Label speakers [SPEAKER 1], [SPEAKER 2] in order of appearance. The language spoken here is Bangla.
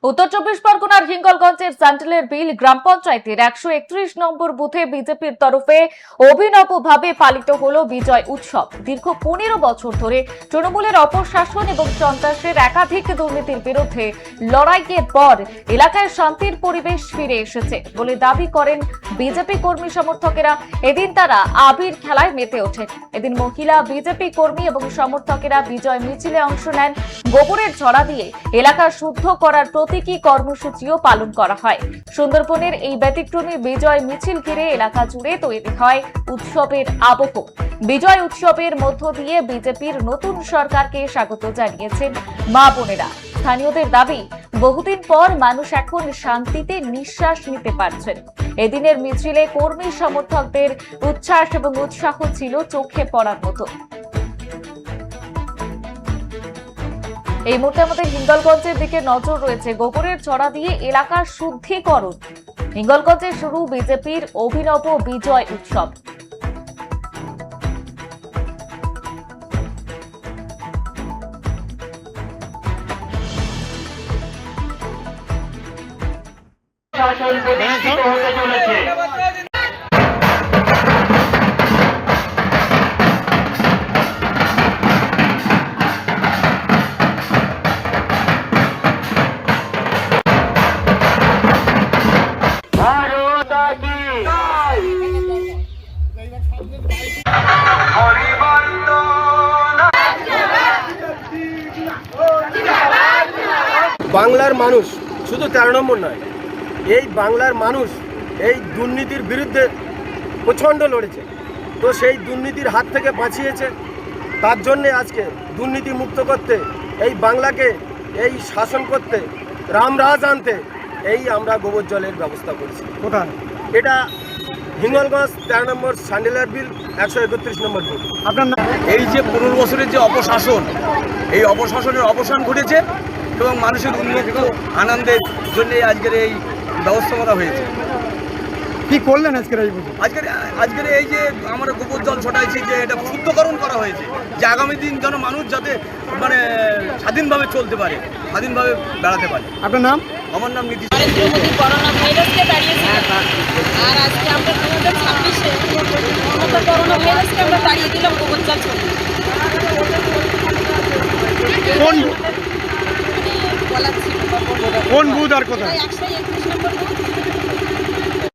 [SPEAKER 1] উত্তর চব্বিশ পরগনার হিঙ্গলগঞ্জের স্যান্ডেলের বিল গ্রাম পঞ্চায়েতের 131 নম্বর বুথে বিজেপির তরফে অভিনবভাবে পালিত হলো বিজয় উৎসব। দীর্ঘ 15 বছর ধরে তৃণমূলের অপশাসন এবং সন্ত্রাসের একাধিক দুর্নীতির বিরুদ্ধে লড়াইয়ের পর এলাকায় শান্তির পরিবেশ ফিরে এসেছে বলে দাবি করেন বিজেপি কর্মী সমর্থকেরা। এদিন তারা আবির খেলায় মেতে ওঠেন। এদিন মহিলা বিজেপি কর্মী এবং সমর্থকেরা বিজয় মিছিলে অংশ নেন। গোবরের ছড়া দিয়ে এলাকা শুদ্ধ করার প্রতীকী কর্মসূচিও পালন করা হয়। সুন্দরবনের এই ব্যতিক্রমী বিজয় মিছিল ঘিরে এলাকা জুড়ে তৈরি হয় উৎসবের আবহ। বিজয় উৎসবের মধ্য দিয়ে বিজেপির নতুন সরকারকে স্বাগত জানিয়েছেন মা বোনেরা। স্থানীয়দের দাবি, বহুদিন পর মানুষ এখন শান্তিতে নিঃশ্বাস নিতে পারছেন। এদিনের মিছিলে কর্মী সমর্থকদের উচ্ছ্বাস এবং উৎসাহ ছিল চোখে পড়ার মতো। এই মুহূর্তে আমাদের হিঙ্গলগঞ্জের দিকে নজর রয়েছে। গোবরের ছড়া দিয়ে এলাকার শুদ্ধিকরণ। হিঙ্গলগঞ্জে শুরু বিজেপির অভিনব বিজয় উৎসব।
[SPEAKER 2] শাসন প্রতিষ্ঠিত হতে চলেছে।
[SPEAKER 3] বাংলার মানুষ শুধু 13 নম্বর নয়, এই বাংলার মানুষ এই দুর্নীতির বিরুদ্ধে প্রচণ্ড লড়েছে। তো সেই দুর্নীতির হাত থেকে বাঁচিয়েছে। তার জন্যে আজকে দুর্নীতি মুক্ত করতে, এই বাংলাকে এই শাসন করতে, রামরাজ আনতে এই আমরা গোবর জলের ব্যবস্থা করেছি। কোথায়? এটা হিঙ্গলগঞ্জ 13 নম্বর স্যান্ডেলের বিল 131 নম্বর বুথ।
[SPEAKER 4] আপনার এই যে 15 বছরের যে অপশাসন, এই অপশাসনের অবসান ঘটেছে এবং মানুষের উন্মুক্ত আনন্দের জন্য আজকের এই ব্যবস্থা করা হয়েছে।
[SPEAKER 5] কি করলেন আজকের
[SPEAKER 4] এই যে আমরা গোবর জল ছটাইছি, যে এটা শুদ্ধকরণ করা হয়েছে, যে আগামী দিন যেন মানুষ যাতে মানে স্বাধীনভাবে চলতে পারে, স্বাধীনভাবে বেড়াতে পারে।
[SPEAKER 5] আপনার নাম?
[SPEAKER 4] আমার নাম নীতিশ।
[SPEAKER 6] নরেন্দ্র মোদী করোনা ভাইরাসকে তাড়িয়েছে, আর আজকে আমরা 2026-এ করোনা ভাইরাসকে আমরা তাড়িয়ে দিলাম গোবর জল ছড়িয়ে।
[SPEAKER 5] কোন
[SPEAKER 6] বলা ছিল
[SPEAKER 5] কোন বুথ আর কোথায়?
[SPEAKER 6] 131 নম্বর বুথ।